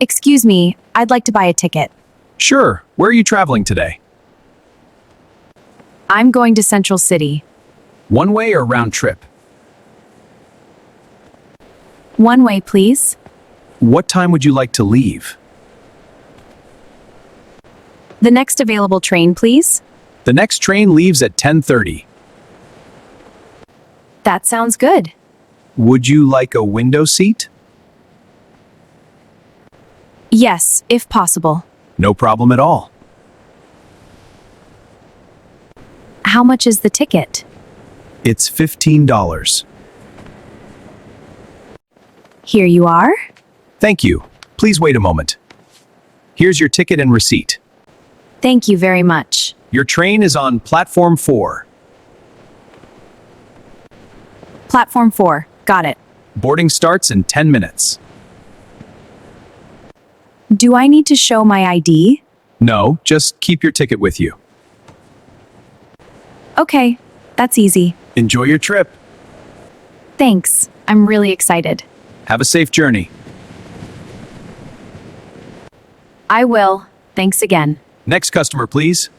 Excuse me, I'd like to buy a ticket. Sure. Where are you traveling today? I'm going to Central City. One way or round trip? One way, please. What time would you like to leave? The next available train, please. The next train leaves at 10:30. That sounds good. Would you like a window seat? Yes, if possible. No problem at all. How much is the ticket? It's $15. Here you are. Thank you. Please wait a moment. Here's your ticket and receipt. Thank you very much. Your train is on platform 4. Platform 4. Got it. Boarding starts in 10 minutes. Do I need to show my ID? No, just keep your ticket with you. Okay, that's easy. Enjoy your trip. Thanks. I'm really excited. Have a safe journey. I will. Thanks again. Next customer, please.